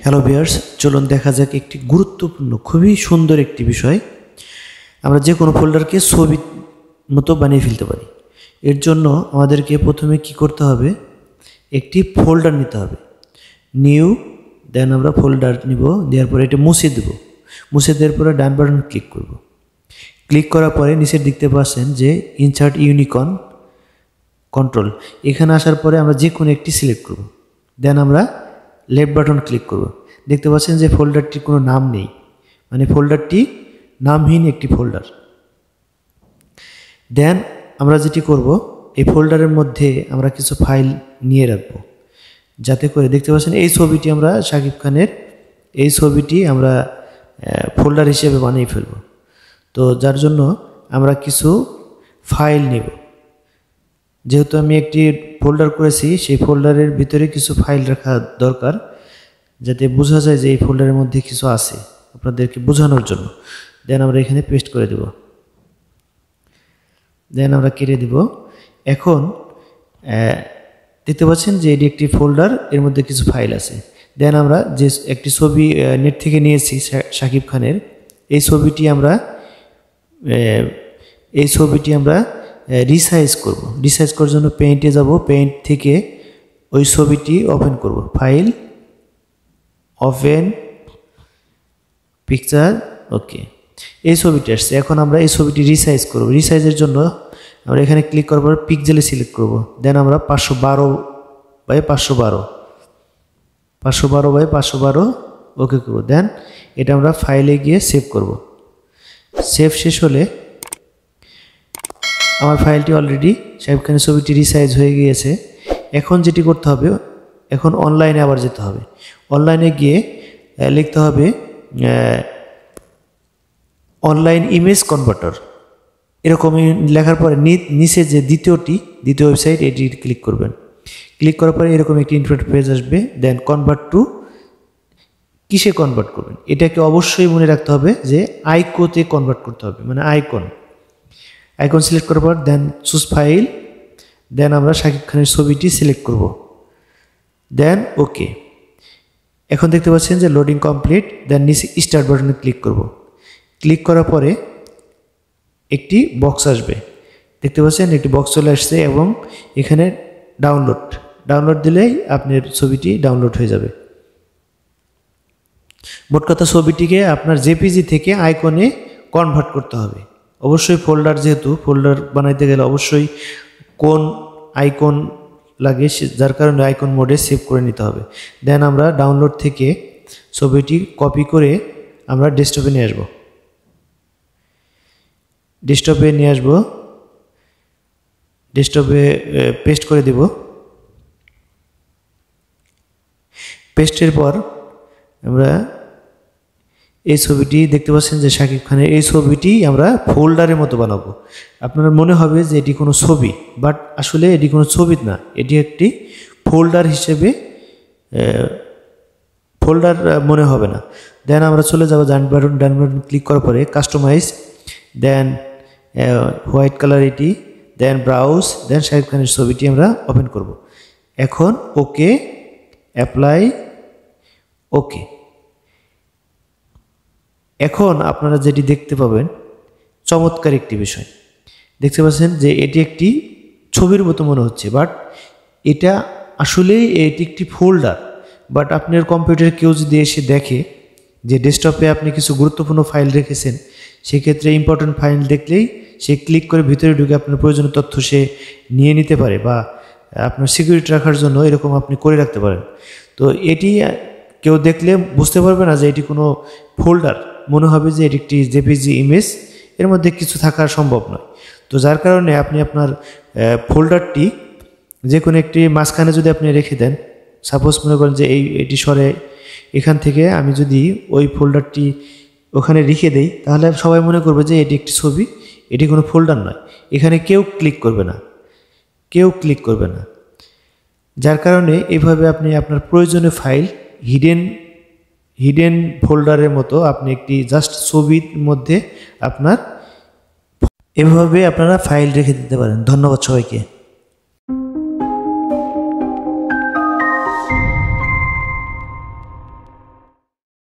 Hello viewers, চলুন দেখা যাক একটি গুরুত্বপূর্ণ খুবই সুন্দর একটি বিষয়। আমরা যে কোনো ফোল্ডারকে ছবির মতো বানিয়ে ফেলতে পারি। এর জন্য আমাদেরকে প্রথমে কি করতে হবে, একটি ফোল্ডার নিতে হবে। নিউ, দেন আমরা ফোল্ডার নিব, দেওয়ার পরে এটা মুছে দেব। মুছে দেওয়ার পরে ডান বাটন ক্লিক করব। ক্লিক করার পরে নিচে দেখতে পাচ্ছেন যে ইনসার্ট ইউনিকর্ন কন্ট্রোল, এখানে আসার পরে আমরা যে কোনো একটি সিলেক্ট করব। দেন আমরা লেফট বাটন ক্লিক করব। দেখতে পাচ্ছেন যে ফোল্ডারটির কোনো নাম নেই, মানে ফোল্ডারটি নামহীন একটি ফোল্ডার। দেন আমরা যেটি করব, এই ফোল্ডারের মধ্যে আমরা কিছু ফাইল নিয়ে রাখব, যাতে করে দেখতে পাচ্ছেন এই ছবিটি আমরা শাকিব খানের এই ছবিটি আমরা ফোল্ডার হিসেবে বানিয়ে ফেলব। তো যার জন্য আমরা কিছু ফাইল নেব। যেহেতু আমি একটি ফোল্ডার করেছি, সেই ফোল্ডারের ভিতরে কিছু ফাইল রাখা দরকার, যাতে বোঝা যায় যে এই ফোল্ডারের মধ্যে কিছু আছে, আপনাদেরকে বোঝানোর জন্য। দেন আমরা এখানে পেস্ট করে দেব, দেন আমরা কেটে দেব। এখন দেখতে পাচ্ছেন যে এটি একটি ফোল্ডার, এর মধ্যে কিছু ফাইল আছে। দেন আমরা যে একটি ছবি নেট থেকে নিয়েছি শাকিব খানের, এই ছবিটি আমরা রিসাইজ করব। রিসাইজ করার জন্য পেইন্টে যাব, পেইন্ট থেকে ওই ছবিটি ওপেন করব। ফাইল, ওপেন পিকচার, ওকে, এই ছবিটি আসছে। এখন আমরা এই ছবিটি রিসাইজ করব। রিসাইজের জন্য আমরা এখানে ক্লিক করার পর পিক্সেলে সিলেক্ট করব। দেন আমরা 512x512 ওকে করব। দেন এটা আমরা ফাইলে গিয়ে সেভ করব। সেভ শেষ হলে আমার ফাইলটি অলরেডি শাকিব খানের ছবিটি রিসাইজ হয়ে গিয়েছে। এখন যেটি করতে হবে, এখন অনলাইনে আবার যেতে হবে। অনলাইনে গিয়ে লিখতে হবে অনলাইন ইমেজ কনভার্টার। এরকমই লেখার পরে নিচে যে দ্বিতীয় ওয়েবসাইট, এটি ক্লিক করবেন। ক্লিক করার পরে এরকম একটি ইন্টারফেস পেজ আসবে। দেন কনভার্ট টু, কিসে কনভার্ট করবেন, এটাকে অবশ্যই মনে রাখতে হবে যে আইকোতে কনভার্ট করতে হবে, মানে আইকন সিলেক্ট করার পর দেন চুজ ফাইল। দেন আমরা শাকিব খানের ছবিটি সিলেক্ট করব। দেন ওকে। এখন দেখতে পাচ্ছেন যে লোডিং কমপ্লিট। দেন নিচে স্টার্ট বাটনে ক্লিক করব। ক্লিক করার পরে একটি বক্স আসবে, দেখতে পাচ্ছেন একটি বক্স চলে আসছে, এবং এখানে ডাউনলোড দিলেই আপনার ছবিটি ডাউনলোড হয়ে যাবে। মোট কথা, ছবিটিকে আপনার জেপিজি থেকে আইকনে কনভার্ট করতে হবে। অবশ্যই ফোল্ডার, যেহেতু ফোল্ডার বানাইতে গেলে অবশ্যই কোন আইকন লাগে, যার কারণে আইকন মোডে সেভ করে নিতে হবে। দেন আমরা ডাউনলোড থেকে ছবিটি কপি করে আমরা ডেস্কটপে নিয়ে আসব। ডেস্কটপে পেস্ট করে দেব। পেস্টের পর আমরা এই ছবিটি দেখতে পাচ্ছেন যে শাকিব খানের এই ছবিটি আমরা ফোল্ডারের মতো বানাবো। আপনার মনে হবে যে এটি কোনো ছবি, বাট আসলে এটি কোনো ছবি না, এটি একটি ফোল্ডার হিসেবে ফোল্ডার মনে হবে না। দেন আমরা চলে যাব ডান বাটন ক্লিক করার পরে কাস্টমাইজ, দেন হোয়াইট কালার এটি, দেন ব্রাউজ, দেন শাকিব খানের ছবিটি আমরা ওপেন করব। এখন ওকে, অ্যাপ্লাই, ওকে। এখন আপনারা যেটি দেখতে পাবেন, চমৎকার একটি বিষয় দেখতে পাচ্ছেন যে এটি একটি ছবির মতো মনে হচ্ছে, বাট এটা আসলেই এটি একটি ফোল্ডার। বাট আপনার কম্পিউটারে কেউ যদি এসে দেখে যে ডেস্কটপে আপনি কিছু গুরুত্বপূর্ণ ফাইল রেখেছেন, সেক্ষেত্রে ইম্পর্টেন্ট ফাইল দেখলেই সে ক্লিক করে ভিতরে ঢুকে আপনার প্রয়োজনীয় তথ্য সে নিয়ে নিতে পারে, বা আপনার সিকিউরিটি রাখার জন্য এরকম আপনি করে রাখতে পারেন। তো এটি কেউ দেখলে বুঝতে পারবে না যে এটি কোনো ফোল্ডার, মনে হবে যে এটি একটি জেপিজি ইমেজ, এর মধ্যে কিছু থাকা সম্ভব নয়। তো যার কারণে আপনি আপনার ফোল্ডারটি যে কোনো একটি মাঝখানে যদি আপনি রেখে দেন, সাপোজ মনে করেন যে এটি সরে, এখান থেকে আমি যদি ওই ফোল্ডারটি ওখানে রেখে দেই, তাহলে সবাই মনে করবে যে এটি একটি ছবি, এটি কোনো ফোল্ডার নয়। এখানে কেউ ক্লিক করবে না। যার কারণে এইভাবে আপনি আপনার প্রয়োজনীয় ফাইল হিডেন ফোল্ডারের মতো আপনি একটি জাস্ট ছবির মধ্যে এভাবে আপনারা ফাইল রেখে দিতে পারেন। ধন্যবাদ সবাইকে।